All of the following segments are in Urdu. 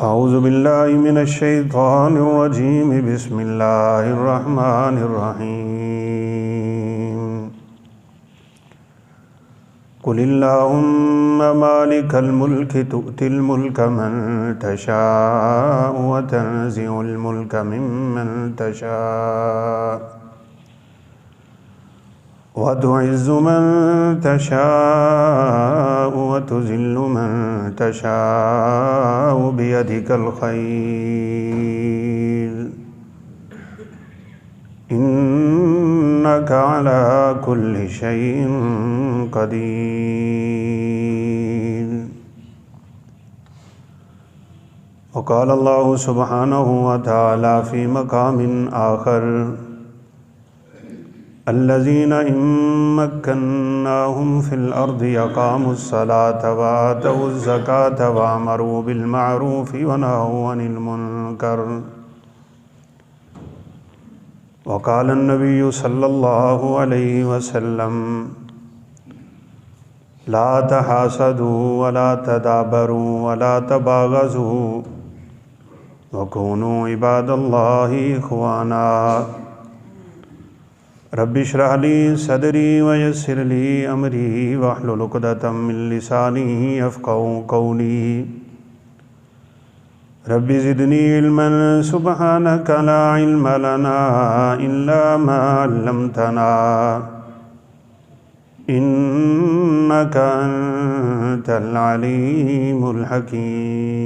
اعوذ باللہ من الشیطان الرجیم بسم اللہ الرحمن الرحیم قل اللہم مالک الملک تؤتی الملک من تشاء وتنزع الملک ممن تشاء وتعز من تشاء وتذل من تشاء بيدك الخير إنك على كل شيء قدير. وقال الله سبحانه وتعالى في مقام آخر الذين إن مكناهم في الأرض أقاموا الصلاة وآتوا الزكاة وأمروا بالمعروف ونهوا عن المنكر. وقال النبي صلى الله عليه وسلم لا تحاسدوا ولا تدابروا ولا تباغضوا وكونوا عباد الله إخوانا. رب اشرح لي صدري ويسر لي امري واحلل عقدة من لساني يفقهوا قولي. رب زدني علما سبحانك لا علم لنا الا ما علمتنا انك انت العليم الحكيم.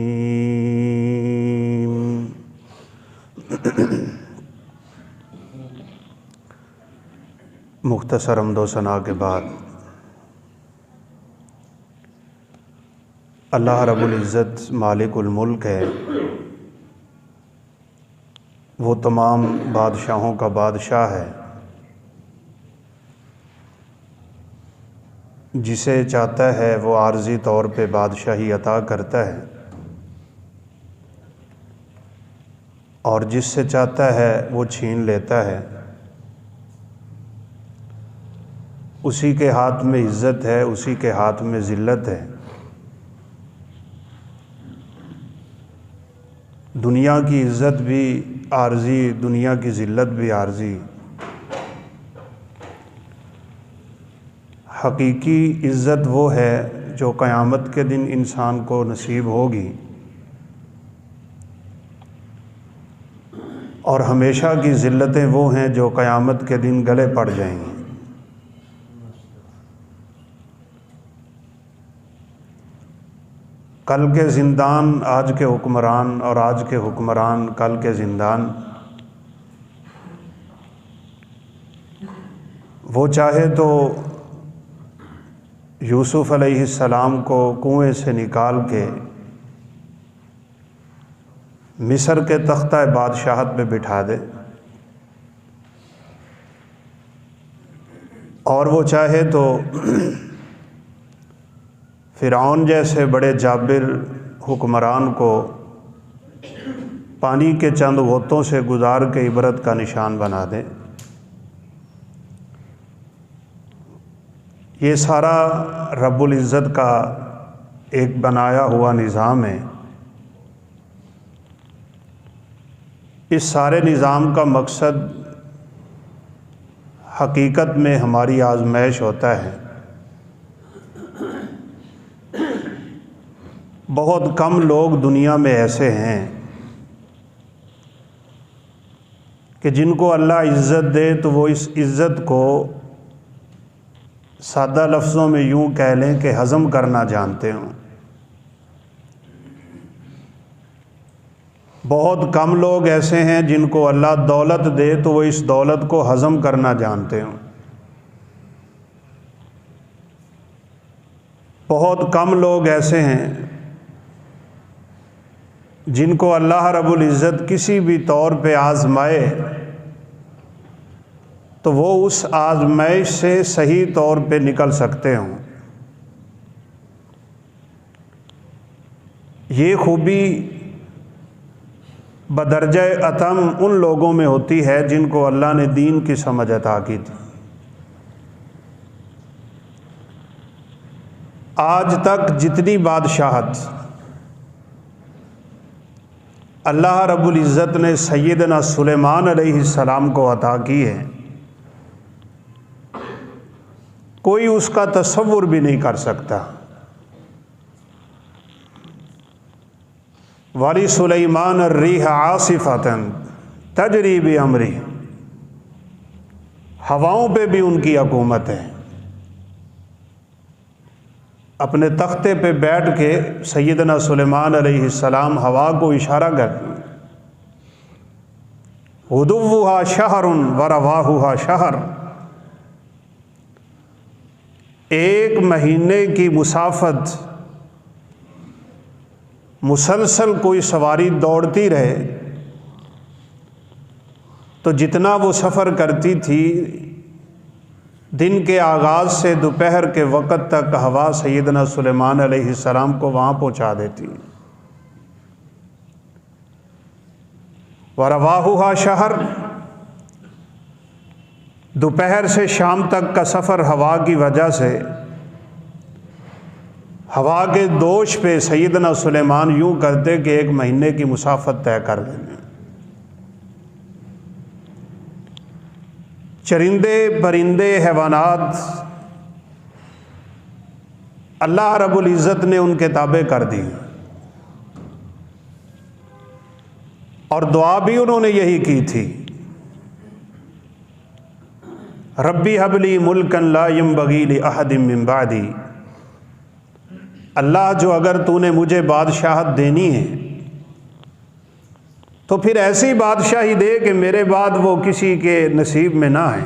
مختصر حمد و ثنا کے بعد اللہ رب العزت مالک الملک ہے. وہ تمام بادشاہوں کا بادشاہ ہے. جسے چاہتا ہے وہ عارضی طور پہ بادشاہی عطا کرتا ہے اور جس سے چاہتا ہے وہ چھین لیتا ہے. اسی کے ہاتھ میں عزت ہے، اسی کے ہاتھ میں ذلت ہے. دنیا کی عزت بھی عارضی، دنیا کی ذلت بھی عارضی. حقیقی عزت وہ ہے جو قیامت کے دن انسان کو نصیب ہوگی، اور ہمیشہ کی ذلتیں وہ ہیں جو قیامت کے دن گلے پڑ جائیں گی. کل کے زندان آج کے حکمران اور آج کے حکمران کل کے زندان. وہ چاہے تو یوسف علیہ السلام کو کنویں سے نکال کے مصر کے تختہ بادشاہت پہ بٹھا دے، اور وہ چاہے تو فرعون جیسے بڑے جابر حکمران کو پانی کے چند غوطوں سے گزار کے عبرت کا نشان بنا دے. یہ سارا رب العزت کا ایک بنایا ہوا نظام ہے. اس سارے نظام کا مقصد حقیقت میں ہماری آزمائش ہوتا ہے. بہت کم لوگ دنیا میں ایسے ہیں کہ جن کو اللہ عزت دے تو وہ اس عزت کو سادہ لفظوں میں یوں کہہ لیں کہ ہضم کرنا جانتے ہوں. بہت کم لوگ ایسے ہیں جن کو اللہ دولت دے تو وہ اس دولت کو ہضم کرنا جانتے ہوں. بہت کم لوگ ایسے ہیں جن کو اللہ رب العزت کسی بھی طور پہ آزمائے تو وہ اس آزمائش سے صحیح طور پہ نکل سکتے ہوں. یہ خوبی بدرجہ اتم ان لوگوں میں ہوتی ہے جن کو اللہ نے دین کی سمجھ عطا کی تھی. آج تک جتنی بادشاہت اللہ رب العزت نے سیدنا سلیمان علیہ السلام کو عطا کی ہے، کوئی اس کا تصور بھی نہیں کر سکتا۔ وَلِسُلَيْمَانَ الرِّيحَ عَاصِفَةً تَجْرِي بِأَمْرِهِ، ہواؤں پہ بھی ان کی حکومت ہے۔ اپنے تختے پہ بیٹھ کے سیدنا سلیمان علیہ السلام ہوا کو اشارہ کرتے ہیں، غُدُوُّهَا شَهْرٌ وَرَوَاحُهَا شَهْرٌ، ایک مہینے کی مسافت مسلسل کوئی سواری دوڑتی رہے تو جتنا وہ سفر کرتی تھی، دن کے آغاز سے دوپہر کے وقت تک ہوا سیدنا سلیمان علیہ السلام کو وہاں پہنچا دیتی۔ وَرَوَاحُهَا شَهْرٌ، دوپہر سے شام تک کا سفر ہوا کی وجہ سے ہوا کے دوش پہ سیدنا سلیمان یوں کرتے کہ ایک مہینے کی مسافت طے کر لیں۔ چرندے پرندے حیوانات اللہ رب العزت نے ان کے تابع کر دی، اور دعا بھی انہوں نے یہی کی تھی، ربی ہب لی ملکا لا ینبغی لأحد من بعدی، اللہ جو اگر تو نے مجھے بادشاہت دینی ہے تو پھر ایسی بادشاہی دے کہ میرے بعد وہ کسی کے نصیب میں نہ آئے۔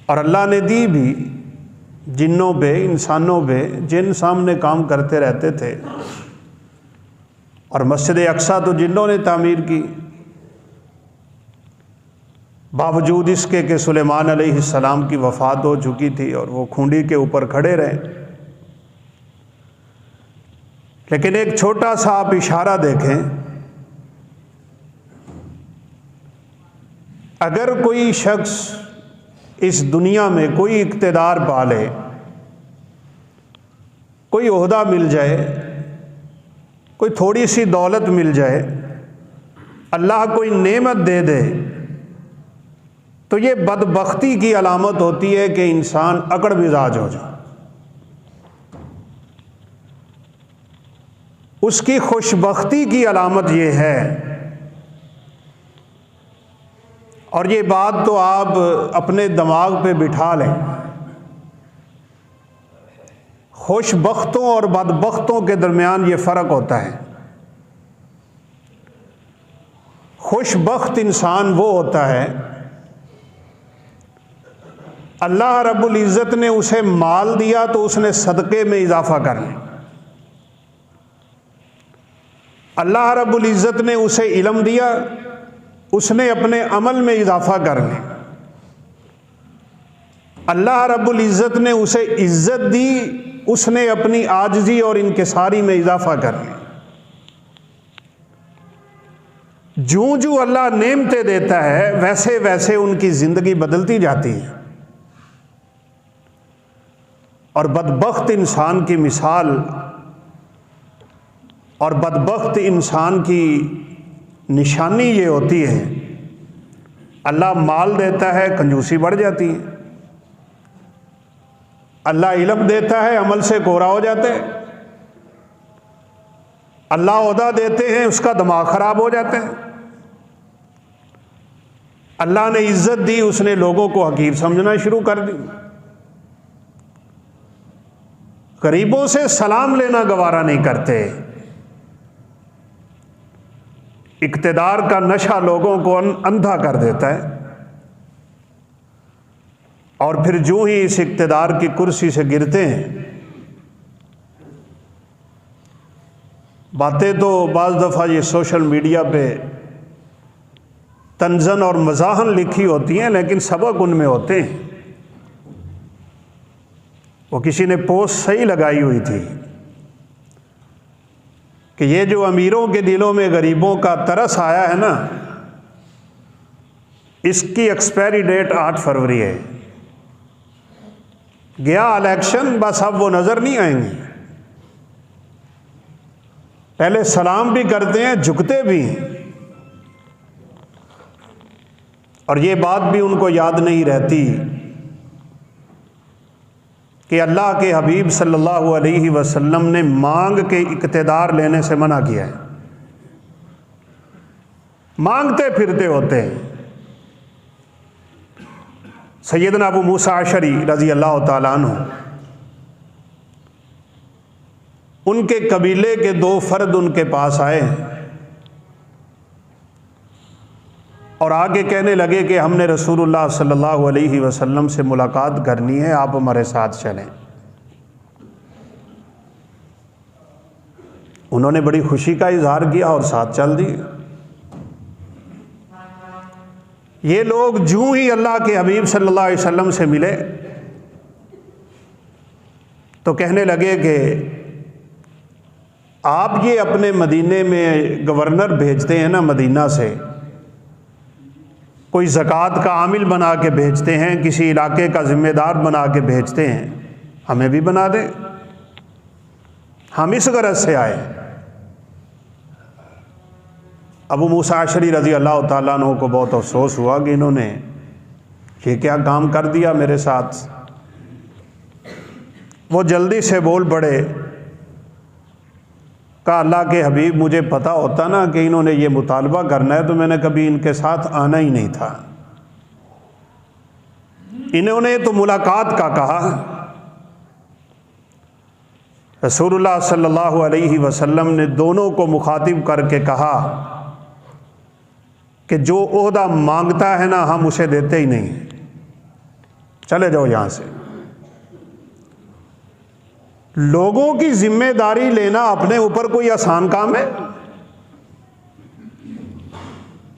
اور اللہ نے دی بھی، جنوں پہ انسانوں پہ، جن سامنے کام کرتے رہتے تھے، اور مسجد اقصیٰ تو جنوں نے تعمیر کی، باوجود اس کے کہ سلیمان علیہ السلام کی وفات ہو چکی تھی اور وہ کھونڈی کے اوپر کھڑے رہے۔ لیکن ایک چھوٹا سا آپ اشارہ دیکھیں، اگر کوئی شخص اس دنیا میں کوئی اقتدار پا لے، کوئی عہدہ مل جائے، کوئی تھوڑی سی دولت مل جائے، اللہ کوئی نعمت دے دے، تو یہ بدبختی کی علامت ہوتی ہے کہ انسان اکڑ مزاج ہو جائے۔ اس کی خوش بختی کی علامت یہ ہے، اور یہ بات تو آپ اپنے دماغ پہ بٹھا لیں، خوش بختوں اور بدبختوں کے درمیان یہ فرق ہوتا ہے۔ خوش بخت انسان وہ ہوتا ہے، اللہ رب العزت نے اسے مال دیا تو اس نے صدقے میں اضافہ کر لیا، اللہ رب العزت نے اسے علم دیا، اس نے اپنے عمل میں اضافہ کر لیا، اللہ رب العزت نے اسے عزت دی، اس نے اپنی عاجزی اور انکساری میں اضافہ کر لیا۔ جوں جوں اللہ نعمتیں دیتا ہے ویسے ویسے ان کی زندگی بدلتی جاتی ہے، اور بدبخت انسان کی مثال اور بدبخت انسان کی نشانی یہ ہوتی ہے، اللہ مال دیتا ہے کنجوسی بڑھ جاتی ہے، اللہ علم دیتا ہے عمل سے کوڑا ہو جاتا ہے، اللہ عہدہ دیتے ہیں اس کا دماغ خراب ہو جاتا ہے، اللہ نے عزت دی اس نے لوگوں کو حقیر سمجھنا شروع کر دی، غریبوں سے سلام لینا گوارا نہیں کرتے۔ اقتدار کا نشہ لوگوں کو اندھا کر دیتا ہے، اور پھر جو ہی اس اقتدار کی کرسی سے گرتے ہیں، باتیں تو بعض دفعہ یہ سوشل میڈیا پہ طنزاً اور مزاحاً لکھی ہوتی ہیں، لیکن سبق ان میں ہوتے ہیں۔ وہ کسی نے پوسٹ صحیح لگائی ہوئی تھی کہ یہ جو امیروں کے دلوں میں غریبوں کا ترس آیا ہے نا، اس کی ایکسپائری ڈیٹ 8 فروری ہے، گیا الیکشن، بس اب وہ نظر نہیں آئیں گے۔ پہلے سلام بھی کرتے ہیں، جھکتے بھی ہیں، اور یہ بات بھی ان کو یاد نہیں رہتی کہ اللہ کے حبیب صلی اللہ علیہ وسلم نے مانگ کے اقتدار لینے سے منع کیا ہے، مانگتے پھرتے ہوتے ہیں۔ سیدنا ابو موسیٰ اشعری رضی اللہ تعالیٰ عنہ، ان کے قبیلے کے 2 فرد ان کے پاس آئے اور آگے کہنے لگے کہ ہم نے رسول اللہ صلی اللہ علیہ وسلم سے ملاقات کرنی ہے، آپ ہمارے ساتھ چلیں۔ انہوں نے بڑی خوشی کا اظہار کیا اور ساتھ چل دیے۔ یہ لوگ جوں ہی اللہ کے حبیب صلی اللہ علیہ وسلم سے ملے تو کہنے لگے کہ آپ یہ اپنے مدینے میں گورنر بھیجتے ہیں نا، مدینہ سے کوئی زکوٰۃ کا عامل بنا کے بھیجتے ہیں، کسی علاقے کا ذمہ دار بنا کے بھیجتے ہیں، ہمیں بھی بنا دیں، ہم اس غرض سے آئے۔ ابو موسیٰ اشعری رضی اللہ تعالیٰ عنہ کو بہت افسوس ہوا کہ انہوں نے یہ کیا کام کر دیا میرے ساتھ۔ وہ جلدی سے بول پڑے، کہا اللہ کے حبیب مجھے پتا ہوتا نا کہ انہوں نے یہ مطالبہ کرنا ہے تو میں نے کبھی ان کے ساتھ آنا ہی نہیں تھا، انہوں نے تو ملاقات کا کہا۔ رسول اللہ صلی اللہ علیہ وسلم نے دونوں کو مخاطب کر کے کہا کہ جو عہدہ مانگتا ہے نا ہم اسے دیتے ہی نہیں، چلے جاؤ یہاں سے۔ لوگوں کی ذمہ داری لینا اپنے اوپر کوئی آسان کام ہے؟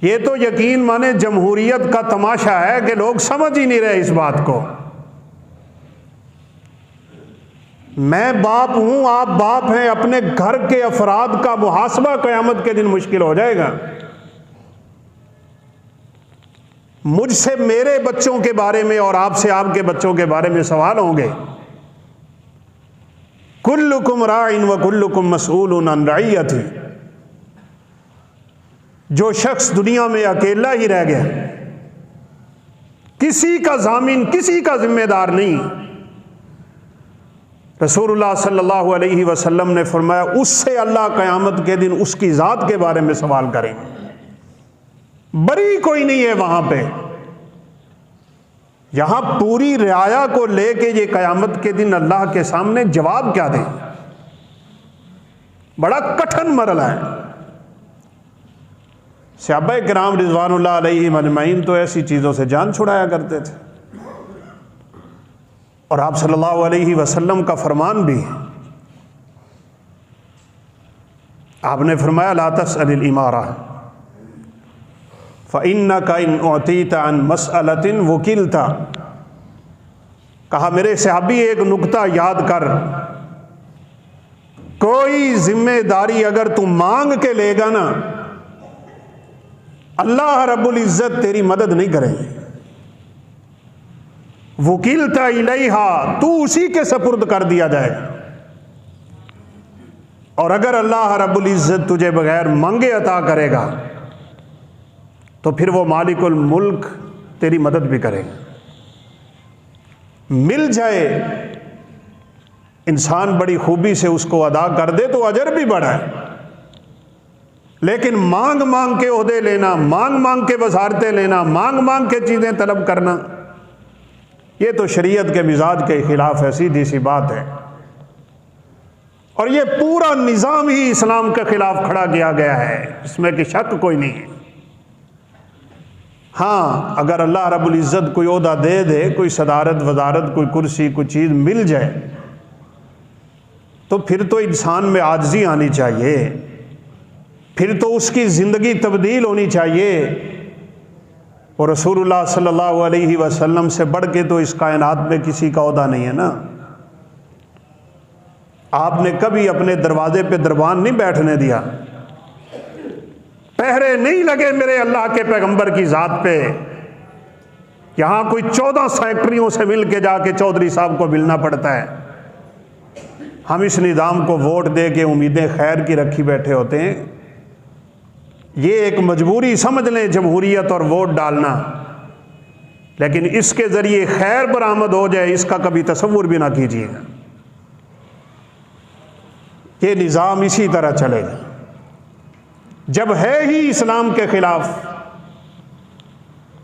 یہ تو یقین مانے جمہوریت کا تماشا ہے کہ لوگ سمجھ ہی نہیں رہے اس بات کو۔ میں باپ ہوں، آپ باپ ہیں، اپنے گھر کے افراد کا محاسبہ قیامت کے دن مشکل ہو جائے گا۔ مجھ سے میرے بچوں کے بارے میں اور آپ سے آپ کے بچوں کے بارے میں سوال ہوں گے۔ کلکم راع وکلکم مسئول عن رعیتہ۔ جو شخص دنیا میں اکیلا ہی رہ گیا، کسی کا ضامن، کسی کا ذمہ دار نہیں، رسول اللہ صلی اللہ علیہ وسلم نے فرمایا اس سے اللہ قیامت کے دن اس کی ذات کے بارے میں سوال کریں گے۔ بری کوئی نہیں ہے وہاں پہ۔ یہاں پوری رعایا کو لے کے یہ قیامت کے دن اللہ کے سامنے جواب کیا دیں؟ بڑا کٹھن مرحلہ ہے۔ صحابہ کرام رضوان اللہ علیہم اجمعین تو ایسی چیزوں سے جان چھڑایا کرتے تھے، اور آپ صلی اللہ علیہ وسلم کا فرمان بھی ہے۔ آپ نے فرمایا لا تسأل الامارہ فَإِنَّكَ إِنْ أُعْطِيتَ عَنْ مَسْأَلَةٍ وُكِلْتَ۔ کہا میرے صحابی ایک نکتہ یاد کر، کوئی ذمہ داری اگر تم مانگ کے لے گا نا، اللہ رب العزت تیری مدد نہیں کرے گی۔ وُكِلْتَ إِلَيْهَا، تو اسی کے سپرد کر دیا جائے گا۔ اور اگر اللہ رب العزت تجھے بغیر مانگے عطا کرے گا تو پھر وہ مالک الملک تیری مدد بھی کرے گا۔ مل جائے انسان بڑی خوبی سے اس کو ادا کر دے تو اجر بھی بڑا ہے، لیکن مانگ مانگ کے عہدے لینا، مانگ مانگ کے وزارتیں لینا، مانگ مانگ کے چیزیں طلب کرنا، یہ تو شریعت کے مزاج کے خلاف ہے، سیدھی سی بات ہے۔ اور یہ پورا نظام ہی اسلام کے خلاف کھڑا کیا گیا ہے، اس میں کہ شک کوئی نہیں ہے۔ ہاں اگر اللہ رب العزت کوئی عہدہ دے دے، کوئی صدارت وزارت، کوئی کرسی، کوئی چیز مل جائے تو پھر تو انسان میں عاجزی آنی چاہیے، پھر تو اس کی زندگی تبدیل ہونی چاہیے۔ اور رسول اللہ صلی اللہ علیہ وسلم سے بڑھ کے تو اس کائنات میں کسی کا عہدہ نہیں ہے نا۔ آپ نے کبھی اپنے دروازے پہ دربان نہیں بیٹھنے دیا، پہرے نہیں لگے میرے اللہ کے پیغمبر کی ذات پہ۔ یہاں کوئی 14 سیکٹریوں سے مل کے جا کے چودھری صاحب کو ملنا پڑتا ہے، ہم اس نظام کو ووٹ دے کے امیدیں خیر کی رکھی بیٹھے ہوتے ہیں. یہ ایک مجبوری سمجھ لیں جمہوریت اور ووٹ ڈالنا، لیکن اس کے ذریعے خیر برآمد ہو جائے اس کا کبھی تصور بھی نہ کیجیے گا. یہ نظام اسی طرح چلے گا. جب ہے ہی اسلام کے خلاف.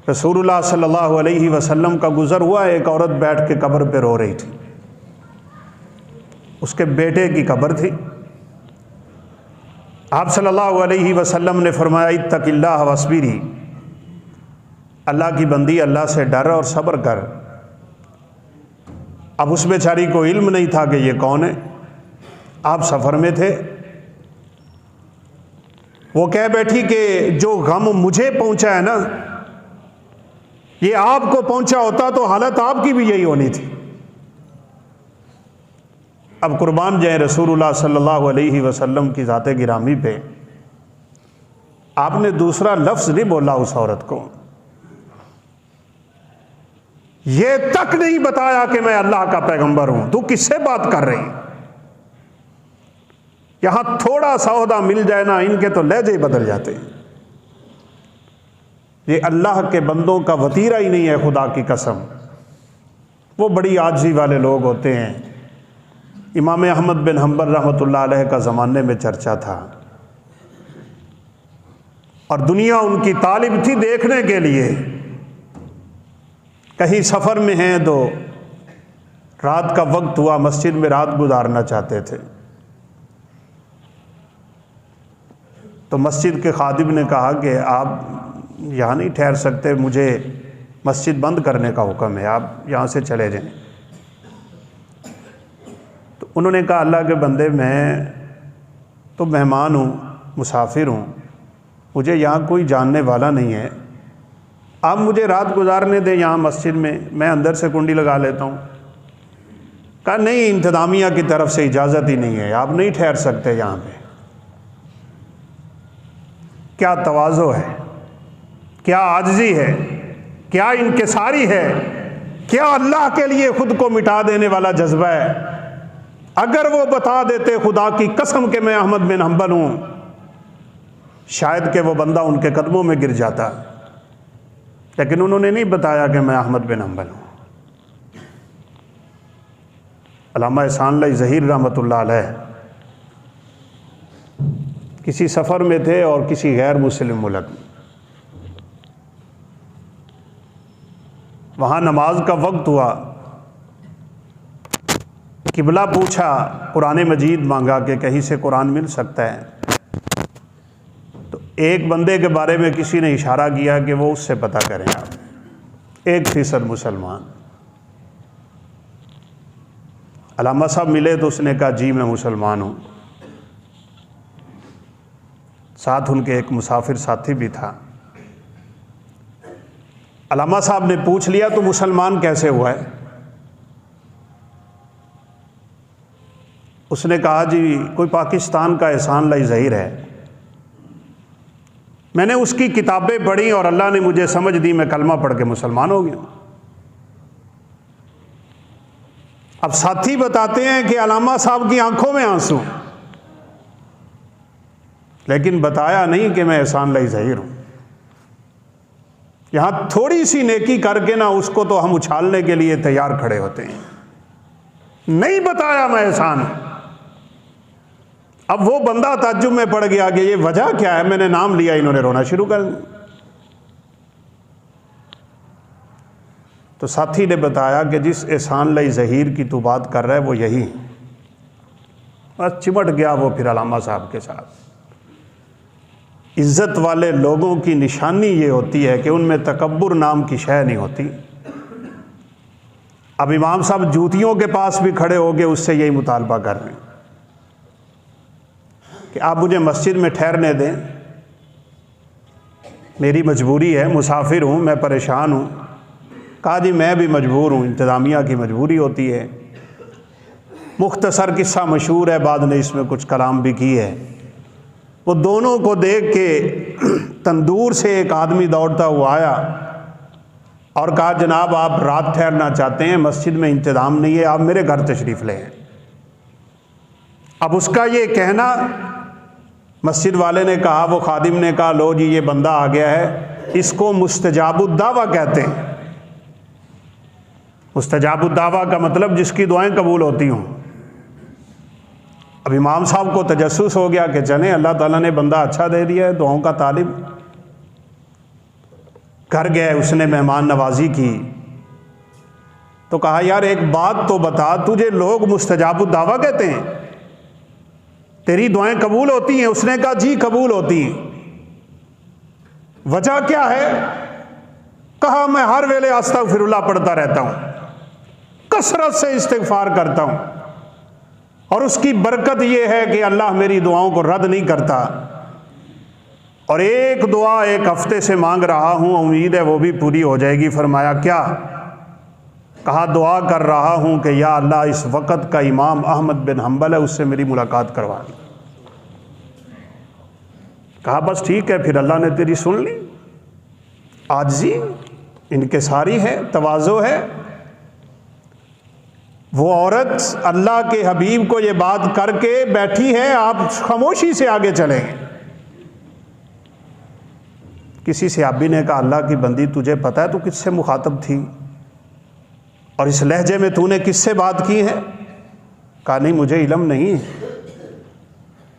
رسول اللہ صلی اللہ علیہ وسلم کا گزر ہوا، ایک عورت بیٹھ کے قبر پہ رو رہی تھی. اس کے بیٹے کی قبر تھی. آپ صلی اللہ علیہ وسلم نے فرمایا اتق اللہ واصبری، اللہ کی بندی اللہ سے ڈر اور صبر کر. اب اس بیچاری کو علم نہیں تھا کہ یہ کون ہے. آپ سفر میں تھے. وہ کہہ بیٹھی کہ جو غم مجھے پہنچا ہے نا، یہ آپ کو پہنچا ہوتا تو حالت آپ کی بھی یہی ہونی تھی. اب قربان جائیں رسول اللہ صلی اللہ علیہ وسلم کی ذات گرامی پہ. آپ نے دوسرا لفظ نہیں بولا اس عورت کو. یہ تک نہیں بتایا کہ میں اللہ کا پیغمبر ہوں. تو کس سے بات کر رہی؟ یہاں تھوڑا سا عہدہ مل جائے نا، ان کے تو لہجے ہی بدل جاتے ہیں. یہ اللہ کے بندوں کا وتیرہ ہی نہیں ہے، خدا کی قسم. وہ بڑی عاجزی والے لوگ ہوتے ہیں. امام احمد بن حنبل رحمۃ اللہ علیہ کا زمانے میں چرچا تھا، اور دنیا ان کی طالب تھی دیکھنے کے لیے. کہیں سفر میں ہیں تو رات کا وقت ہوا، مسجد میں رات گزارنا چاہتے تھے. تو مسجد کے خادم نے کہا کہ آپ یہاں نہیں ٹھہر سکتے، مجھے مسجد بند کرنے کا حکم ہے، آپ یہاں سے چلے جائیں. تو انہوں نے کہا اللہ کے بندے، میں تو مہمان ہوں، مسافر ہوں، مجھے یہاں کوئی جاننے والا نہیں ہے. آپ مجھے رات گزارنے دیں یہاں مسجد میں اندر سے کنڈی لگا لیتا ہوں. کہا نہیں، انتظامیہ کی طرف سے اجازت ہی نہیں ہے، آپ نہیں ٹھہر سکتے یہاں پہ. کیا تواضع ہے، کیا عاجزی ہے، کیا انکساری ہے، کیا اللہ کے لیے خود کو مٹا دینے والا جذبہ ہے. اگر وہ بتا دیتے خدا کی قسم کہ میں احمد بن حنبل ہوں، شاید کہ وہ بندہ ان کے قدموں میں گر جاتا. لیکن انہوں نے نہیں بتایا کہ میں احمد بن حنبل ہوں. علامہ احسان اللہ ظہیر رحمۃ اللہ علیہ کسی سفر میں تھے اور کسی غیر مسلم ملک میں. وہاں نماز کا وقت ہوا. قبلہ پوچھا، قرآن مجید مانگا کہ کہیں سے قرآن مل سکتا ہے. تو ایک بندے کے بارے میں کسی نے اشارہ کیا کہ وہ اس سے پتہ کریں آپ. 1% مسلمان. علامہ صاحب ملے تو اس نے کہا جی میں مسلمان ہوں. ساتھ ان کے ایک مسافر ساتھی بھی تھا. علامہ صاحب نے پوچھ لیا تو مسلمان کیسے ہوا ہے؟ اس نے کہا جی کوئی پاکستان کا احسان اللہ ظہیر ہے، میں نے اس کی کتابیں پڑھی اور اللہ نے مجھے سمجھ دی، میں کلمہ پڑھ کے مسلمان ہو گیا. اب ساتھی بتاتے ہیں کہ علامہ صاحب کی آنکھوں میں آنسو، لیکن بتایا نہیں کہ میں احسان اللہ ظہیر ہوں. یہاں تھوڑی سی نیکی کر کے نا اس کو تو ہم اچھالنے کے لیے تیار کھڑے ہوتے ہیں. نہیں بتایا میں احسان ہوں. اب وہ بندہ تعجب میں پڑ گیا کہ یہ وجہ کیا ہے، میں نے نام لیا انہوں نے رونا شروع کر دیا. تو ساتھی نے بتایا کہ جس احسان اللہ ظہیر کی تو بات کر رہا ہے وہ یہی. بس چمٹ گیا وہ پھر علامہ صاحب کے ساتھ. عزت والے لوگوں کی نشانی یہ ہوتی ہے کہ ان میں تکبر نام کی شے نہیں ہوتی. اب امام صاحب جوتیوں کے پاس بھی کھڑے ہو گئے، اس سے یہی مطالبہ کر رہے ہیں کہ آپ مجھے مسجد میں ٹھہرنے دیں، میری مجبوری ہے، مسافر ہوں، میں پریشان ہوں. کہا جی میں بھی مجبور ہوں، انتظامیہ کی مجبوری ہوتی ہے. مختصر قصہ مشہور ہے، بعد نے اس میں کچھ کلام بھی کی ہے. وہ دونوں کو دیکھ کے تندور سے ایک آدمی دوڑتا ہوا آیا اور کہا جناب آپ رات ٹھہرنا چاہتے ہیں، مسجد میں انتظام نہیں ہے، آپ میرے گھر تشریف لیں. اب اس کا یہ کہنا، مسجد والے نے کہا، وہ خادم نے کہا لو جی یہ بندہ آ گیا ہے، اس کو مستجاب الدعویٰ کہتے ہیں۔ مستجاب الدعویٰ کا مطلب جس کی دعائیں قبول ہوتی ہوں۔ اب امام صاحب کو تجسس ہو گیا کہ چلیں اللہ تعالیٰ نے بندہ اچھا دے دیا ہے، دعاؤں کا طالب۔ گھر گئے، اس نے مہمان نوازی کی، تو کہا یار ایک بات تو بتا، تجھے لوگ مستجاب الدعویٰ کہتے ہیں، تیری دعائیں قبول ہوتی ہیں؟ اس نے کہا جی قبول ہوتی ہیں۔ وجہ کیا ہے؟ کہا میں ہر ویلے استغفر اللہ پڑھتا رہتا ہوں، کثرت سے استغفار کرتا ہوں، اور اس کی برکت یہ ہے کہ اللہ میری دعاؤں کو رد نہیں کرتا، اور ایک دعا ایک ہفتے سے مانگ رہا ہوں، امید ہے وہ بھی پوری ہو جائے گی۔ فرمایا کیا؟ کہا دعا کر رہا ہوں کہ یا اللہ اس وقت کا امام احمد بن حنبل ہے، اس سے میری ملاقات کروا دی۔ کہا بس ٹھیک ہے، پھر اللہ نے تیری سن لی۔ عاجزی انکساری ہے، تواضع ہے۔ وہ عورت اللہ کے حبیب کو یہ بات کر کے بیٹھی ہے، آپ خاموشی سے آگے چلیں گے۔ کسی صحابی نے کہا اللہ کی بندی تجھے پتہ ہے تو کس سے مخاطب تھی، اور اس لہجے میں تو نے کس سے بات کی ہے؟ کہا نہیں مجھے علم نہیں ہے۔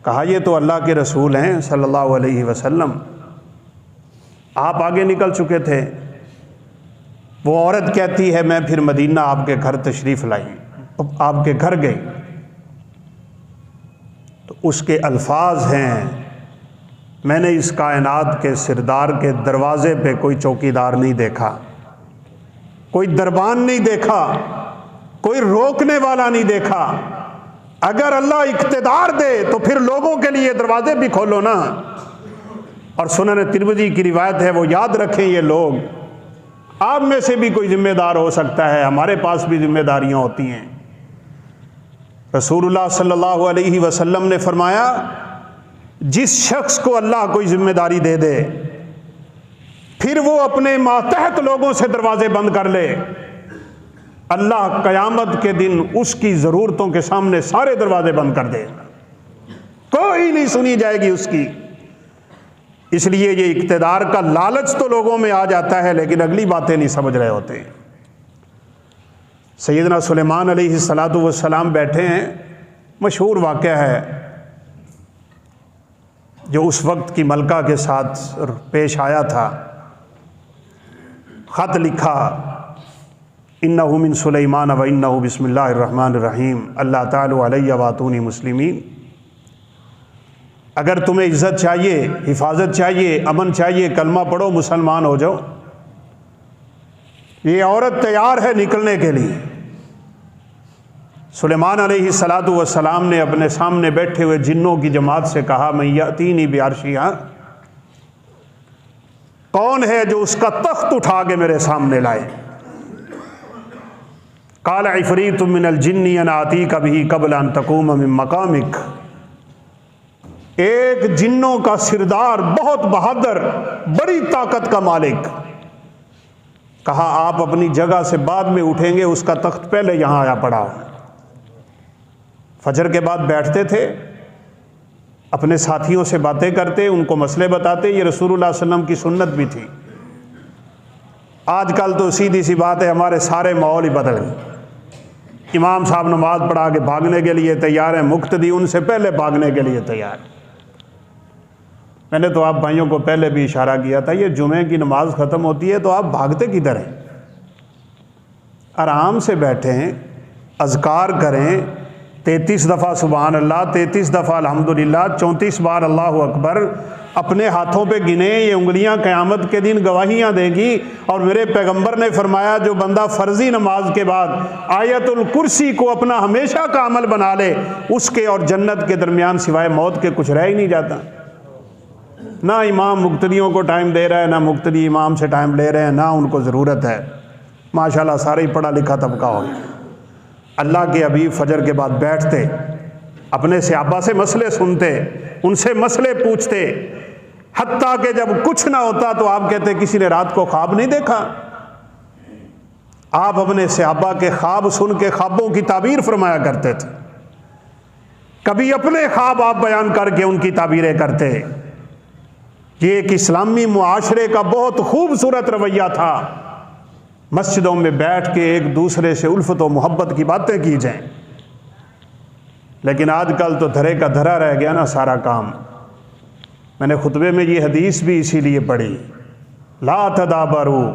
کہا یہ تو اللہ کے رسول ہیں صلی اللہ علیہ وسلم، آپ آگے نکل چکے تھے۔ وہ عورت کہتی ہے میں پھر مدینہ آپ کے گھر تشریف لائی، آپ کے گھر گئی، تو اس کے الفاظ ہیں میں نے اس کائنات کے سردار کے دروازے پہ کوئی چوکیدار نہیں دیکھا، کوئی دربان نہیں دیکھا، کوئی روکنے والا نہیں دیکھا۔ اگر اللہ اقتدار دے تو پھر لوگوں کے لیے دروازے بھی کھولو نا۔ اور سنن ترمذی کی روایت ہے، وہ یاد رکھیں یہ لوگ، آپ میں سے بھی کوئی ذمہ دار ہو سکتا ہے، ہمارے پاس بھی ذمہ داریاں ہوتی ہیں۔ رسول اللہ صلی اللہ علیہ وسلم نے فرمایا جس شخص کو اللہ کوئی ذمہ داری دے دے پھر وہ اپنے ماتحت لوگوں سے دروازے بند کر لے، اللہ قیامت کے دن اس کی ضرورتوں کے سامنے سارے دروازے بند کر دے، کوئی نہیں سنی جائے گی اس کی۔ اس لیے یہ اقتدار کا لالچ تو لوگوں میں آ جاتا ہے، لیکن اگلی باتیں نہیں سمجھ رہے ہوتے۔ سیدنا سلیمان علیہ السلام بیٹھے ہیں، مشہور واقعہ ہے جو اس وقت کی ملکہ کے ساتھ پیش آیا تھا۔ خط لکھا انہ من سلیمان و انہ بسم اللہ الرحمن الرحیم اللہ تعالی علیہ واتونی مسلمین۔ اگر تمہیں عزت چاہیے، حفاظت چاہیے، امن چاہیے، کلمہ پڑھو، مسلمان ہو جاؤ۔ یہ عورت تیار ہے نکلنے کے لیے۔ سلیمان علیہ السلام نے اپنے سامنے بیٹھے ہوئے جنوں کی جماعت سے کہا من یأتینی بعرشہا، کون ہے جو اس کا تخت اٹھا کے میرے سامنے لائے؟ قال عفریت من الجن انا آتیک بہ قبل ان تقوم من مقامک۔ ایک جنوں کا سردار، بہت بہادر، بڑی طاقت کا مالک، کہا آپ اپنی جگہ سے بعد میں اٹھیں گے، اس کا تخت پہلے یہاں آیا پڑا ہو۔ فجر کے بعد بیٹھتے تھے، اپنے ساتھیوں سے باتیں کرتے، ان کو مسئلے بتاتے، یہ رسول اللہ صلی اللہ علیہ وسلم کی سنت بھی تھی۔ آج کل تو سیدھی سی بات ہے، ہمارے سارے ماحول ہی بدل گئے۔ امام صاحب نماز پڑھا کے بھاگنے کے لیے تیار ہیں، مقتدی ان سے پہلے بھاگنے کے لیے تیار۔ میں نے تو آپ بھائیوں کو پہلے بھی اشارہ کیا تھا، یہ جمعے کی نماز ختم ہوتی ہے تو آپ بھاگتے کدھر ہیں؟ آرام سے بیٹھیں، اذکار کریں، 33 دفعہ سبحان اللہ، 33 دفعہ الحمدللہ، 34 بار اللہ اکبر اپنے ہاتھوں پہ گنیں۔ یہ انگلیاں قیامت کے دن گواہیاں دے گی، اور میرے پیغمبر نے فرمایا جو بندہ فرضی نماز کے بعد آیت الکرسی کو اپنا ہمیشہ کا عمل بنا لے، اس کے اور جنت کے درمیان سوائے موت کے کچھ رہ ہی نہیں جاتا۔ نہ امام مقتدیوں کو ٹائم دے رہا ہے، نہ مقتدی امام سے ٹائم لے رہے ہیں، نہ ان کو ضرورت ہے۔ ماشاءاللہ سارے ہی پڑھا لکھا طبقہ ہو گیا۔ اللہ کے حبیب فجر کے بعد بیٹھتے، اپنے صحابہ سے مسئلے سنتے، ان سے مسئلے پوچھتے، حتیٰ کہ جب کچھ نہ ہوتا تو آپ کہتے کسی نے رات کو خواب نہیں دیکھا؟ آپ اپنے صحابہ کے خواب سن کے خوابوں کی تعبیر فرمایا کرتے تھے۔ کبھی اپنے خواب آپ بیان کر کے ان کی تعبیریں کرتے۔ یہ ایک اسلامی معاشرے کا بہت خوبصورت رویہ تھا، مسجدوں میں بیٹھ کے ایک دوسرے سے الفت و محبت کی باتیں کی جائیں۔ لیکن آج کل تو دھرے کا دھرا رہ گیا نا سارا کام۔ میں نے خطبے میں یہ حدیث بھی اسی لیے پڑھی، لا تدابروا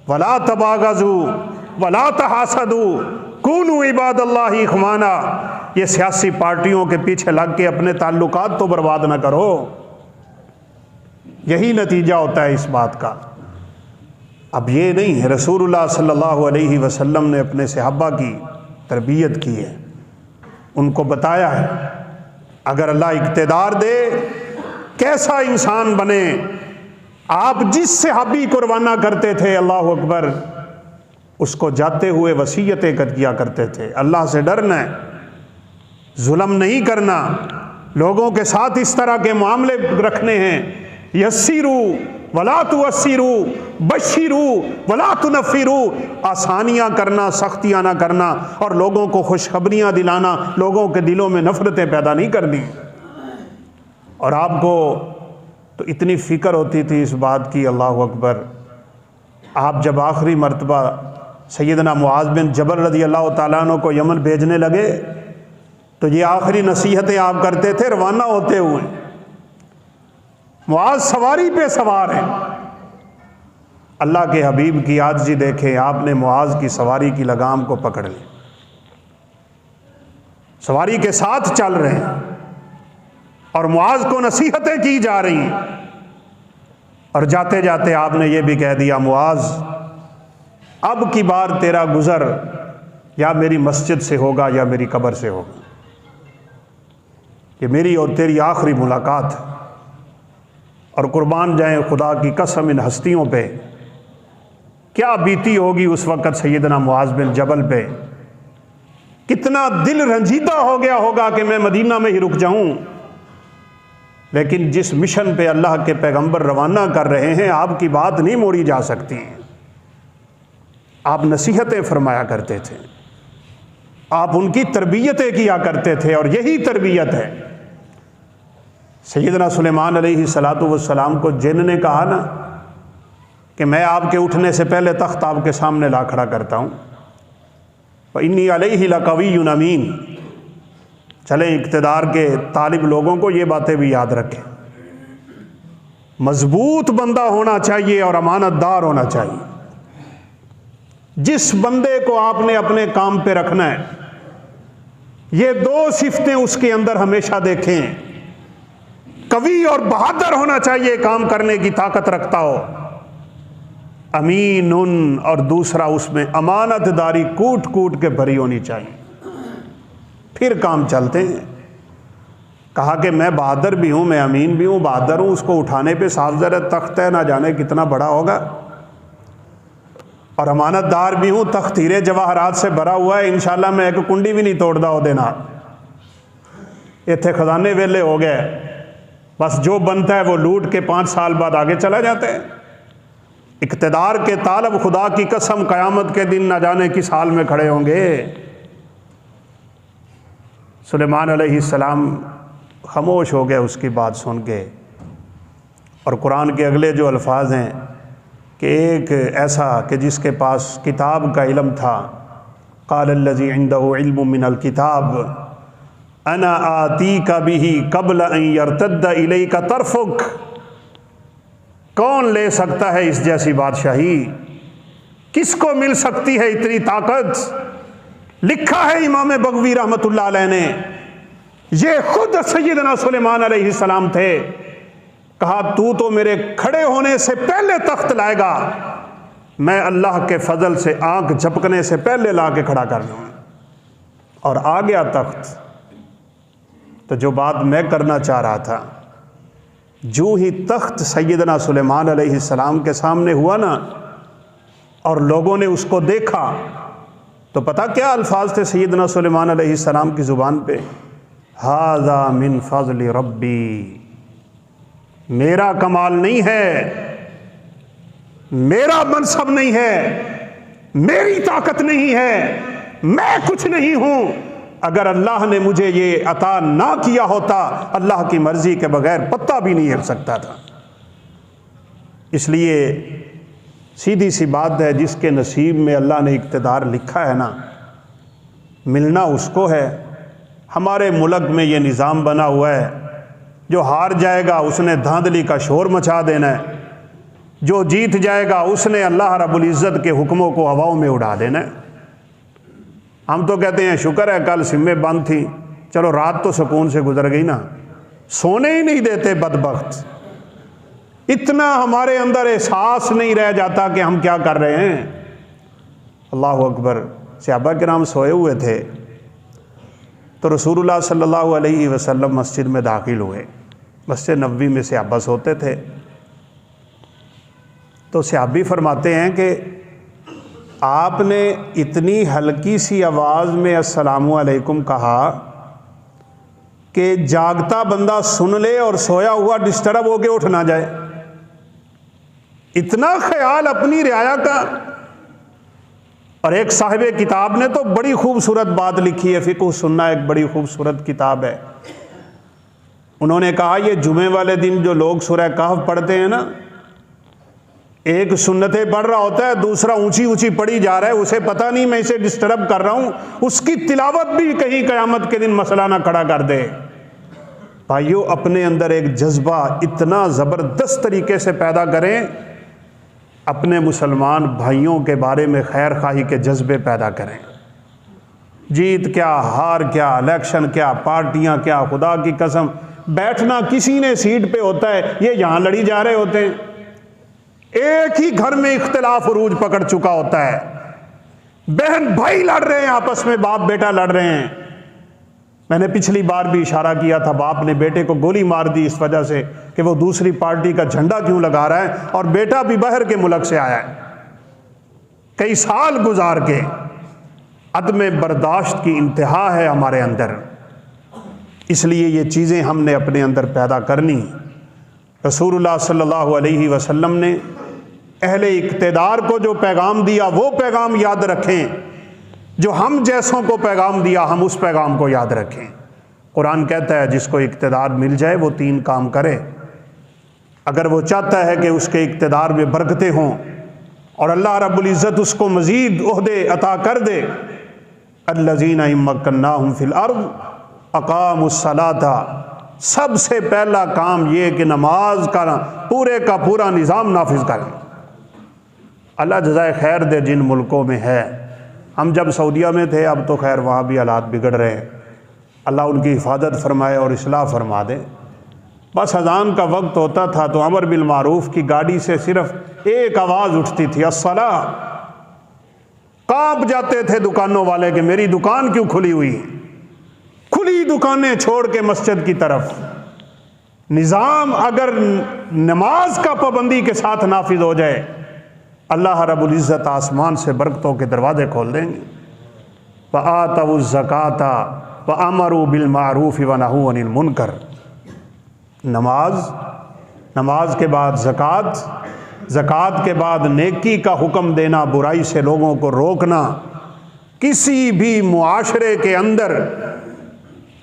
ولا تباغضوا ولا تحاسدوا کونوا عباد اللہ اخوانا۔ یہ سیاسی پارٹیوں کے پیچھے لگ کے اپنے تعلقات تو برباد نہ کرو، یہی نتیجہ ہوتا ہے اس بات کا۔ اب یہ نہیں ہے، رسول اللہ صلی اللہ علیہ وسلم نے اپنے صحابہ کی تربیت کی ہے، ان کو بتایا ہے اگر اللہ اقتدار دے کیسا انسان بنے۔ آپ جس صحابی کو روانہ کرتے تھے، اللہ اکبر، اس کو جاتے ہوئے وصیتیں کیا کرتے تھے، اللہ سے ڈرنا ہے، ظلم نہیں کرنا، لوگوں کے ساتھ اس طرح کے معاملے رکھنے ہیں، یسروا ولا تعسروا بشروا ولا تنفروا، آسانیاں کرنا، سختیاں نہ کرنا، اور لوگوں کو خوشخبریاں دلانا، لوگوں کے دلوں میں نفرتیں پیدا نہیں کرنی۔ اور آپ کو تو اتنی فکر ہوتی تھی اس بات کی، اللہ اکبر، آپ جب آخری مرتبہ سیدنا معاذ بن جبل رضی اللہ تعالیٰ عنہ کو یمن بھیجنے لگے تو یہ آخری نصیحتیں آپ کرتے تھے روانہ ہوتے ہوئے۔ معاذ سواری پہ سوار ہیں، اللہ کے حبیب کی عاجزی دیکھیں، آپ نے معاذ کی سواری کی لگام کو پکڑ لی، سواری کے ساتھ چل رہے ہیں اور معاذ کو نصیحتیں کی جا رہی ہیں، اور جاتے جاتے آپ نے یہ بھی کہہ دیا، معاذ اب کی بار تیرا گزر یا میری مسجد سے ہوگا یا میری قبر سے ہوگا، یہ میری اور تیری آخری ملاقات ہے۔ اور قربان جائیں خدا کی قسم، ان ہستیوں پہ کیا بیتی ہوگی اس وقت سیدنا معاذ بن جبل پہ، کتنا دل رنجیدہ ہو گیا ہوگا کہ میں مدینہ میں ہی رک جاؤں۔ لیکن جس مشن پہ اللہ کے پیغمبر روانہ کر رہے ہیں، آپ کی بات نہیں موڑی جا سکتی۔ آپ نصیحتیں فرمایا کرتے تھے، آپ ان کی تربیتیں کیا کرتے تھے، اور یہی تربیت ہے۔ سیدنا سلیمان علیہ السلام کو جن نے کہا نا کہ میں آپ کے اٹھنے سے پہلے تخت آپ کے سامنے لا کھڑا کرتا ہوں، وَإِنِّي عَلَيْهِ لَقَوِيٌّ أَمِينٌ۔ چلیں اقتدار کے طالب لوگوں کو یہ باتیں بھی یاد رکھیں، مضبوط بندہ ہونا چاہیے اور امانت دار ہونا چاہیے۔ جس بندے کو آپ نے اپنے کام پہ رکھنا ہے، یہ دو صفتیں اس کے اندر ہمیشہ دیکھیں، قوی اور بہادر ہونا چاہیے، کام کرنے کی طاقت رکھتا ہو، امین، اور دوسرا اس میں امانت داری کوٹ کوٹ کے بھری ہونی چاہیے، پھر کام چلتے ہیں۔ کہا کہ میں بہادر بھی ہوں، میں امین بھی ہوں، بہادر ہوں، اس کو اٹھانے پہ صاف ظاہر تخت ہے، نہ جانے کتنا بڑا ہوگا، اور امانت دار بھی ہوں، تخت ہیرے جواہرات سے بھرا ہوا ہے، انشاءاللہ میں ایک کنڈی بھی نہیں توڑدا ہو دینا، اتنے خزانے ویلے ہو گئے، بس جو بنتا ہے وہ لوٹ کے 5 سال بعد آگے چلا جاتے ہیں۔ اقتدار کے طالب خدا کی قسم قیامت کے دن نہ جانے کس حال میں کھڑے ہوں گے۔ سلیمان علیہ السلام خاموش ہو گئے اس کی بات سن کے، اور قرآن کے اگلے جو الفاظ ہیں کہ ایک ایسا کہ جس کے پاس کتاب کا علم تھا، قال الذی عنده علم من الکتاب انا آتیک بہ قبل ان یرتد الیک طرفک۔ کون لے سکتا ہے اس جیسی بادشاہی؟ کس کو مل سکتی ہے اتنی طاقت؟ لکھا ہے امام بغوی رحمۃ اللہ علیہ نے، یہ خود سیدنا سلیمان علیہ السلام تھے، کہا تو میرے کھڑے ہونے سے پہلے تخت لائے گا، میں اللہ کے فضل سے آنکھ جھپکنے سے پہلے لا کے کھڑا کر لوں، اور آ گیا تخت۔ تو جو بات میں کرنا چاہ رہا تھا، جو ہی تخت سیدنا سلیمان علیہ السلام کے سامنے ہوا نا، اور لوگوں نے اس کو دیکھا، تو پتہ کیا الفاظ تھے سیدنا سلیمان علیہ السلام کی زبان پہ؟ ھذا من فضل ربی، میرا کمال نہیں ہے، میرا منصب نہیں ہے، میری طاقت نہیں ہے، میں کچھ نہیں ہوں، اگر اللہ نے مجھے یہ عطا نہ کیا ہوتا اللہ کی مرضی کے بغیر پتہ بھی نہیں ہل سکتا تھا۔ اس لیے سیدھی سی بات ہے، جس کے نصیب میں اللہ نے اقتدار لکھا ہے نا، ملنا اس کو ہے۔ ہمارے ملک میں یہ نظام بنا ہوا ہے، جو ہار جائے گا اس نے دھاندلی کا شور مچا دینا ہے، جو جیت جائے گا اس نے اللہ رب العزت کے حکموں کو ہواؤں میں اڑا دینا ہے۔ ہم تو کہتے ہیں شکر ہے کل سمیں بند تھی، چلو رات تو سکون سے گزر گئی نا، سونے ہی نہیں دیتے بدبخت۔ اتنا ہمارے اندر احساس نہیں رہ جاتا کہ ہم کیا کر رہے ہیں۔ اللہ اکبر۔ صحابہ کرام سوئے ہوئے تھے تو رسول اللہ صلی اللہ علیہ وسلم مسجد میں داخل ہوئے۔ مسجد نبوی میں صحابہ سوتے تھے، تو صحابی فرماتے ہیں کہ آپ نے اتنی ہلکی سی آواز میں السلام علیکم کہا کہ جاگتا بندہ سن لے اور سویا ہوا ڈسٹرب ہو کے اٹھ نہ جائے۔ اتنا خیال اپنی رعایا کا۔ اور ایک صاحب کتاب نے تو بڑی خوبصورت بات لکھی ہے، فقہ سننا ایک بڑی خوبصورت کتاب ہے۔ انہوں نے کہا یہ جمعے والے دن جو لوگ سورہ کہف پڑھتے ہیں نا، ایک سنتیں پڑھ رہا ہوتا ہے، دوسرا اونچی اونچی پڑھی جا رہا ہے، اسے پتہ نہیں میں اسے ڈسٹرب کر رہا ہوں، اس کی تلاوت بھی کہیں قیامت کے دن مسئلہ نہ کھڑا کر دے۔ بھائیو، اپنے اندر ایک جذبہ اتنا زبردست طریقے سے پیدا کریں، اپنے مسلمان بھائیوں کے بارے میں خیر خواہی کے جذبے پیدا کریں۔ جیت کیا، ہار کیا، الیکشن کیا، پارٹیاں کیا، خدا کی قسم بیٹھنا کسی نے سیٹ پہ ہوتا ہے، یہ یہاں لڑی جا رہے ہوتے ہیں۔ ایک ہی گھر میں اختلاف عروج پکڑ چکا ہوتا ہے، بہن بھائی لڑ رہے ہیں آپس میں، باپ بیٹا لڑ رہے ہیں۔ میں نے پچھلی بار بھی اشارہ کیا تھا، باپ نے بیٹے کو گولی مار دی اس وجہ سے کہ وہ دوسری پارٹی کا جھنڈا کیوں لگا رہا ہے، اور بیٹا بھی باہر کے ملک سے آیا ہے، کئی سال گزار کے۔ عدم برداشت کی انتہا ہے ہمارے اندر، اس لیے یہ چیزیں ہم نے اپنے اندر پیدا کرنی۔ رسول اللہ صلی اللہ علیہ وسلم نے اہل اقتدار کو جو پیغام دیا وہ پیغام یاد رکھیں، جو ہم جیسوں کو پیغام دیا ہم اس پیغام کو یاد رکھیں۔ قرآن کہتا ہے جس کو اقتدار مل جائے وہ 3 کام کرے، اگر وہ چاہتا ہے کہ اس کے اقتدار میں برکتیں ہوں اور اللہ رب العزت اس کو مزید عہدے عطا کر دے، الذین ان مکناہم فی الارض اقاموا الصلاۃ، سب سے پہلا کام یہ کہ نماز کا پورے کا پورا نظام نافذ کریں۔ اللہ جزائے خیر دے جن ملکوں میں ہے، ہم جب سعودیہ میں تھے، اب تو خیر وہاں بھی حالات بگڑ رہے ہیں، اللہ ان کی حفاظت فرمائے اور اصلاح فرما دے۔ بس اذان کا وقت ہوتا تھا تو امر بالمعروف کی گاڑی سے صرف ایک آواز اٹھتی تھی، الصلاۃ، کانپ جاتے تھے دکانوں والے کہ میری دکان کیوں کھلی ہوئی ہے، کھلی دکانیں چھوڑ کے مسجد کی طرف۔ نظام اگر نماز کا پابندی کے ساتھ نافذ ہو جائے، اللہ رب العزت آسمان سے برکتوں کے دروازے کھول دیں گے۔ وَآتَوُا الزَّكَاةَ وَأَمَرُوا بِالْمَعْرُوفِ وَنَهُوا عَنِ الْمُنكَرِ، نماز کے بعد زکوٰۃ کے بعد نیکی کا حکم دینا، برائی سے لوگوں کو روکنا۔ کسی بھی معاشرے کے اندر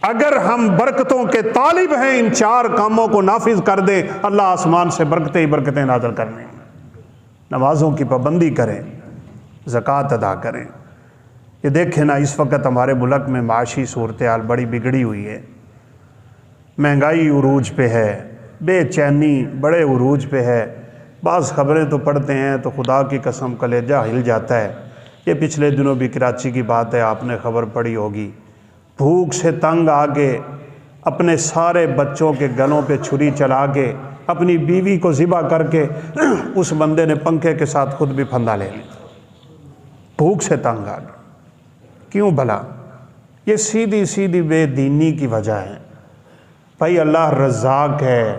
اگر ہم برکتوں کے طالب ہیں، ان 4 کاموں کو نافذ کر دیں، اللہ آسمان سے برکتیں ہی برکتیں نازل کرنے۔ نمازوں کی پابندی کریں، زکوٰۃ ادا کریں۔ یہ دیکھیں نا، اس وقت ہمارے ملک میں معاشی صورتحال بڑی بگڑی ہوئی ہے، مہنگائی عروج پہ ہے، بے چینی بڑے عروج پہ ہے۔ بعض خبریں تو پڑھتے ہیں تو خدا کی قسم کلیجہ ہل جاتا ہے۔ یہ پچھلے دنوں بھی کراچی کی بات ہے، آپ نے خبر پڑھی ہوگی، بھوک سے تنگ آ کے اپنے سارے بچوں کے گلوں پہ چھری چلا کے اپنی بیوی کو ذبح کر کے اس بندے نے پنکھے کے ساتھ خود بھی پھندا لے لی، بھوک سے تنگ آ گئے۔ کیوں بھلا؟ یہ سیدھی سیدھی بے دینی کی وجہ ہے۔ بھائی اللہ رزاق ہے،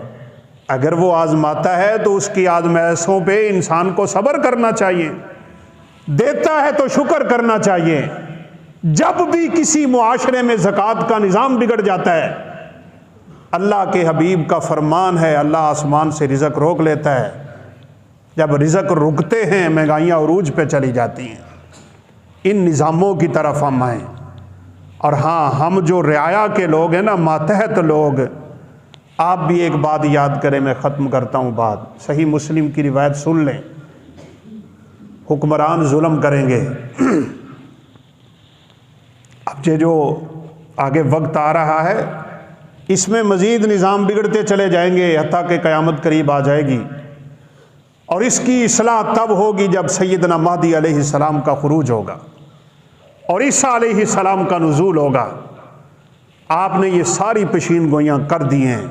اگر وہ آزماتا ہے تو اس کی آزمائشوں پہ انسان کو صبر کرنا چاہیے، دیتا ہے تو شکر کرنا چاہیے۔ جب بھی کسی معاشرے میں زکوٰۃ کا نظام بگڑ جاتا ہے، اللہ کے حبیب کا فرمان ہے اللہ آسمان سے رزق روک لیتا ہے۔ جب رزق رکتے ہیں مہنگائیاں عروج پہ چلی جاتی ہیں۔ ان نظاموں کی طرف ہم آئیں اور ہاں ہم جو رعایا کے لوگ ہیں نا، ماتحت لوگ، آپ بھی ایک بات یاد کریں، میں ختم کرتا ہوں بات، صحیح مسلم کی روایت سن لیں، حکمران ظلم کریں گے، اب یہ جو آگے وقت آ رہا ہے اس میں مزید نظام بگڑتے چلے جائیں گے حتیٰ کہ قیامت قریب آ جائے گی، اور اس کی اصلاح تب ہوگی جب سیدنا مہدی علیہ السلام کا خروج ہوگا اور عیسیٰ علیہ السلام کا نزول ہوگا۔ آپ نے یہ ساری پیشین گوئیاں کر دی ہیں۔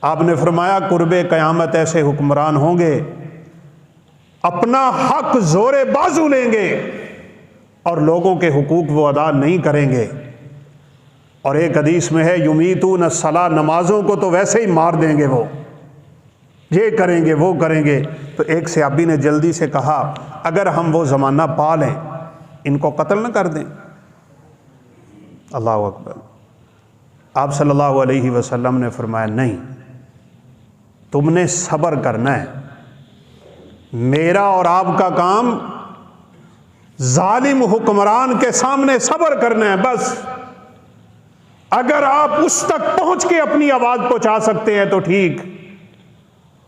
آپ نے فرمایا قرب قیامت ایسے حکمران ہوں گے اپنا حق زور بازو لیں گے اور لوگوں کے حقوق وہ ادا نہیں کریں گے، اور ایک حدیث میں ہے یمیتون الصلاۃ، نمازوں کو تو ویسے ہی مار دیں گے، وہ یہ کریں گے وہ کریں گے۔ تو ایک صحابی نے جلدی سے کہا اگر ہم وہ زمانہ پا لیں ان کو قتل نہ کر دیں؟ اللہ اکبر۔ آپ صلی اللہ علیہ وسلم نے فرمایا نہیں، تم نے صبر کرنا ہے، میرا اور آپ کا کام ظالم حکمران کے سامنے صبر کرنا ہے بس۔ اگر آپ اس تک پہنچ کے اپنی آواز پہنچا سکتے ہیں تو ٹھیک،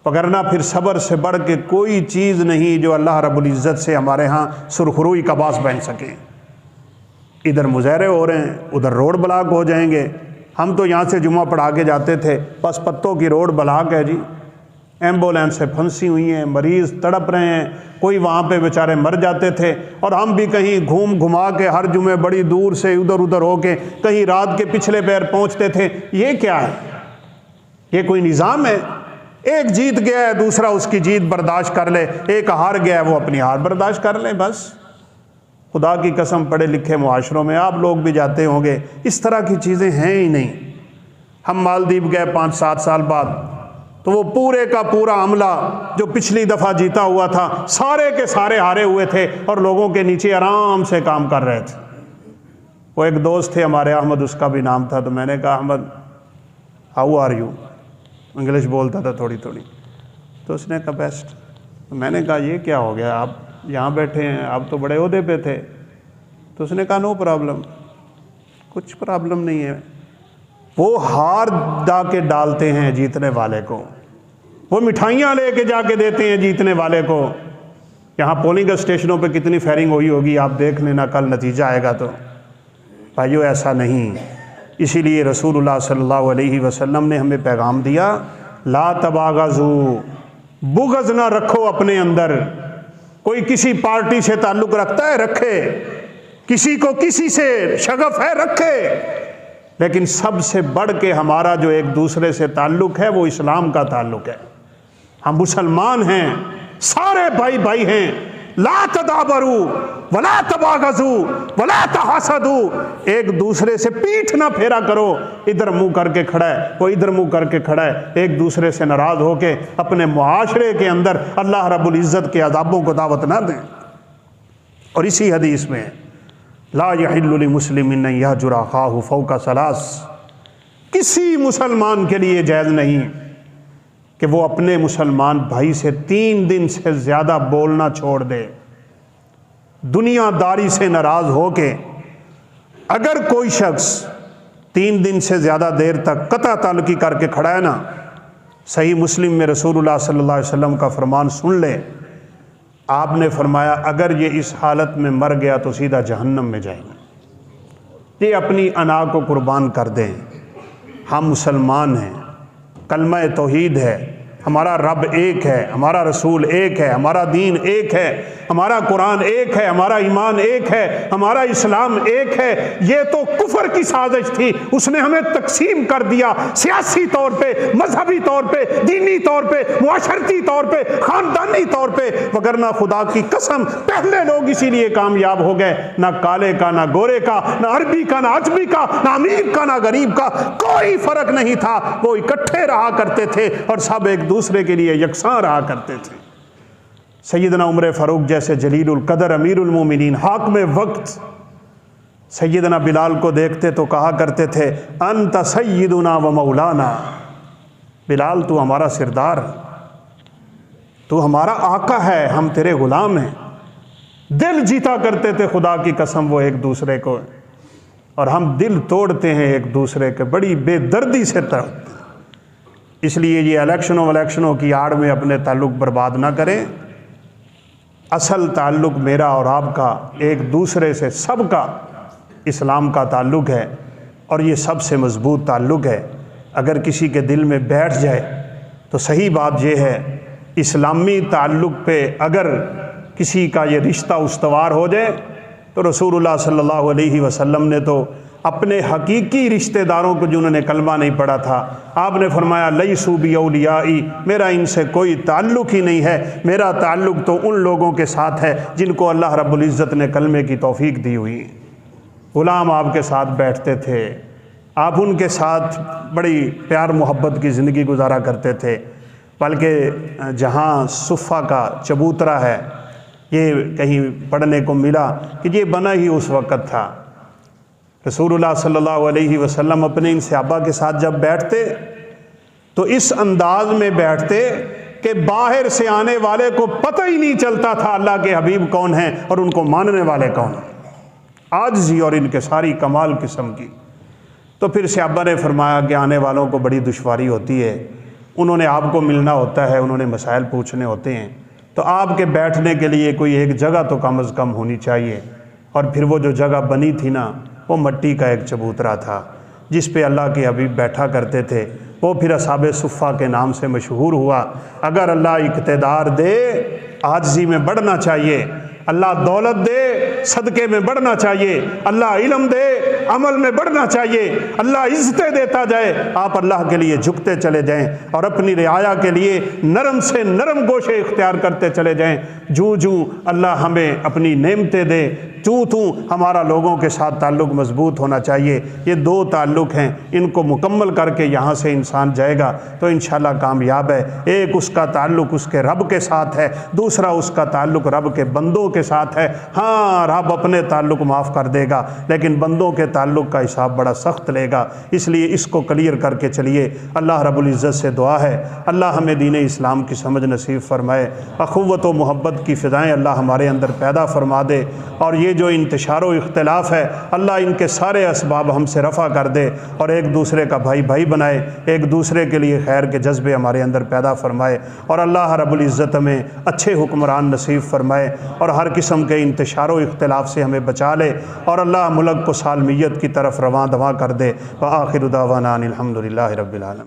وگرنہ پھر صبر سے بڑھ کے کوئی چیز نہیں جو اللہ رب العزت سے ہمارے ہاں سرخروئی کا باعث بن سکے۔ ادھر مظاہرے ہو رہے ہیں، ادھر روڈ بلاک ہو جائیں گے۔ ہم تو یہاں سے جمعہ پڑھا کے جاتے تھے، بس پتوں کی روڈ بلاک ہے جی، ایمبولینس سے پھنسی ہوئی ہیں، مریض تڑپ رہے ہیں، کوئی وہاں پہ بیچارے مر جاتے تھے، اور ہم بھی کہیں گھوم گھما کے ہر جمعے بڑی دور سے ادھر ادھر ہو کے کہیں رات کے پچھلے پہر پہنچتے تھے۔ یہ کیا ہے؟ یہ کوئی نظام ہے؟ ایک جیت گیا ہے دوسرا اس کی جیت برداشت کر لے، ایک ہار گیا ہے وہ اپنی ہار برداشت کر لے بس۔ خدا کی قسم پڑھے لکھے معاشروں میں آپ لوگ بھی جاتے ہوں گے، اس طرح کی چیزیں ہیں ہی نہیں۔ ہم مالدیپ گئے 5-7 سال بعد، تو وہ پورے کا پورا عملہ جو پچھلی دفعہ جیتا ہوا تھا سارے کے سارے ہارے ہوئے تھے اور لوگوں کے نیچے آرام سے کام کر رہے تھے۔ وہ ایک دوست تھے ہمارے، احمد اس کا بھی نام تھا، تو میں نے کہا Ahmed how are you, English بولتا تھا تھوڑی تھوڑی، تو اس نے کہا بیسٹ۔ میں نے کہا یہ کیا ہو گیا، آپ یہاں بیٹھے ہیں، آپ تو بڑے عہدے پہ تھے۔ تو اس نے کہا نو پرابلم، کچھ پرابلم نہیں ہے۔ وہ ہار دا کے ڈالتے ہیں جیتنے والے کو، وہ مٹھائیاں لے کے جا کے دیتے ہیں جیتنے والے کو۔ یہاں پولنگ اسٹیشنوں پہ کتنی فائرنگ ہوئی ہوگی، آپ دیکھ لینا، کل نتیجہ آئے گا تو۔ بھائیو ایسا نہیں، اسی لیے رسول اللہ صلی اللہ علیہ وسلم نے ہمیں پیغام دیا لا تباغضوا، بغض نہ رکھو اپنے اندر۔ کوئی کسی پارٹی سے تعلق رکھتا ہے رکھے، کسی کو کسی سے شغف ہے رکھے، لیکن سب سے بڑھ کے ہمارا جو ایک دوسرے سے تعلق ہے وہ اسلام کا تعلق ہے۔ ہم مسلمان ہیں، سارے بھائی بھائی ہیں۔ لا تدابروا ولا تباغضوا ولا تحاسدوا، ایک دوسرے سے پیٹھ نہ پھیرا کرو، ادھر منہ کر کے کھڑا ہے وہ ادھر منہ کر کے کھڑا ہے، ایک دوسرے سے ناراض ہو کے اپنے معاشرے کے اندر اللہ رب العزت کے عذابوں کو دعوت نہ دیں۔ اور اسی حدیث میں لا یحل لمسلم ان یہجر اخاہ فوق ثلاث، کسی مسلمان کے لیے جائز نہیں کہ وہ اپنے مسلمان بھائی سے 3 دن سے زیادہ بولنا چھوڑ دے، دنیا داری سے ناراض ہو کے۔ اگر کوئی شخص 3 دن سے زیادہ دیر تک قطع تعلقی کر کے کھڑا ہے نا، صحیح مسلم میں رسول اللہ صلی اللہ علیہ وسلم کا فرمان سن لے، آپ نے فرمایا اگر یہ اس حالت میں مر گیا تو سیدھا جہنم میں جائیں گے۔ یہ اپنی انا کو قربان کر دیں۔ ہم مسلمان ہیں، کلمہ توحید ہے، ہمارا رب ایک ہے، ہمارا رسول ایک ہے، ہمارا دین ایک ہے، ہمارا قرآن ایک ہے، ہمارا ایمان ایک ہے، ہمارا اسلام ایک ہے۔ یہ تو کفر کی سازش تھی، اس نے ہمیں تقسیم کر دیا سیاسی طور پہ، مذہبی طور پہ، دینی طور پہ، معاشرتی طور پہ، خاندانی طور پہ، وگرنہ خدا کی قسم پہلے لوگ اسی لیے کامیاب ہو گئے، نہ کالے کا، نہ گورے کا، نہ عربی کا، نہ عجمی کا، نہ امیر کا، نہ غریب کا، کوئی فرق نہیں تھا۔ وہ اکٹھے رہا کرتے تھے اور سب ایک دوسرے کے لیے یکساں رہا کرتے تھے۔ سیدنا عمر فاروق جیسے جلیل القدر امیر المومنین، حاکم وقت، سیدنا بلال کو دیکھتے تو کہا کرتے تھے انت سیدنا و مولانا، بلال تو ہمارا سردار ہے، تو ہمارا آقا ہے، ہم تیرے غلام ہیں۔ دل جیتا کرتے تھے خدا کی قسم وہ ایک دوسرے کو۔ اور ہم دل توڑتے ہیں ایک دوسرے کے، بڑی بے دردی سے تڑپتے ہیں۔ اس لیے یہ الیکشنوں کی آڑ میں اپنے تعلق برباد نہ کریں۔ اصل تعلق میرا اور آپ کا ایک دوسرے سے، سب کا اسلام کا تعلق ہے، اور یہ سب سے مضبوط تعلق ہے۔ اگر کسی کے دل میں بیٹھ جائے تو صحیح بات یہ ہے، اسلامی تعلق پہ اگر کسی کا یہ رشتہ استوار ہو جائے تو رسول اللہ صلی اللہ علیہ وسلم نے تو اپنے حقیقی رشتہ داروں کو، جنہوں نے کلمہ نہیں پڑھا تھا، آپ نے فرمایا لیسوا باولیائی، میرا ان سے کوئی تعلق ہی نہیں ہے، میرا تعلق تو ان لوگوں کے ساتھ ہے جن کو اللہ رب العزت نے کلمے کی توفیق دی ہوئی۔ غلام آپ کے ساتھ بیٹھتے تھے، آپ ان کے ساتھ بڑی پیار محبت کی زندگی گزارا کرتے تھے، بلکہ جہاں صفہ کا چبوترا ہے، یہ کہیں پڑھنے کو ملا کہ یہ بنا ہی اس وقت تھا۔ رسول اللہ صلی اللہ علیہ وسلم اپنے ان صحابہ کے ساتھ جب بیٹھتے تو اس انداز میں بیٹھتے کہ باہر سے آنے والے کو پتہ ہی نہیں چلتا تھا اللہ کے حبیب کون ہیں اور ان کو ماننے والے کون ہیں، عاجزی اور ان کے ساری کمال قسم کی۔ تو پھر صحابہ نے فرمایا کہ آنے والوں کو بڑی دشواری ہوتی ہے، انہوں نے آپ کو ملنا ہوتا ہے، انہوں نے مسائل پوچھنے ہوتے ہیں، تو آپ کے بیٹھنے کے لیے کوئی ایک جگہ تو کم از کم ہونی چاہیے۔ اور پھر وہ جو جگہ بنی تھی نا، وہ مٹی کا ایک چبوترا تھا جس پہ اللہ کے حبیب بیٹھا کرتے تھے، وہ پھر اصحاب صفہ کے نام سے مشہور ہوا۔ اگر اللہ اقتدار دے، عاجزی میں بڑھنا چاہیے، اللہ دولت دے، صدقے میں بڑھنا چاہیے، اللہ علم دے، عمل میں بڑھنا چاہیے، اللہ عزتیں دیتا جائے، آپ اللہ کے لیے جھکتے چلے جائیں اور اپنی رعایا کے لیے نرم سے نرم گوشے اختیار کرتے چلے جائیں۔ جو اللہ ہمیں اپنی نعمتیں دے، ہمارا لوگوں کے ساتھ تعلق مضبوط ہونا چاہیے۔ یہ دو تعلق ہیں، ان کو مکمل کر کے یہاں سے انسان جائے گا تو انشاءاللہ کامیاب ہے۔ ایک اس کا تعلق اس کے رب کے ساتھ ہے، دوسرا اس کا تعلق رب کے بندوں کے ساتھ ہے۔ ہاں، رب اپنے تعلق معاف کر دے گا، لیکن بندوں کے تعلق کا حساب بڑا سخت لے گا، اس لیے اس کو کلیئر کر کے چلیے۔ اللہ رب العزت سے دعا ہے اللہ ہمیں دین اسلام کی سمجھ نصیب فرمائے، اخوت و محبت کی فضائیں اللہ ہمارے اندر پیدا فرما دے، اور یہ جو انتشار و اختلاف ہے اللہ ان کے سارے اسباب ہم سے رفع کر دے، اور ایک دوسرے کا بھائی بنائے، ایک دوسرے کے لیے خیر کے جذبے ہمارے اندر پیدا فرمائے، اور اللہ رب العزت ہمیں اچھے حکمران نصیب فرمائے، اور ہر قسم کے انتشار و اختلاف سے ہمیں بچا لے، اور اللہ ملک کو سالمیت کی طرف رواں دواں کر دے۔ وآخر دعوانا ان الحمد للہ رب العالمین۔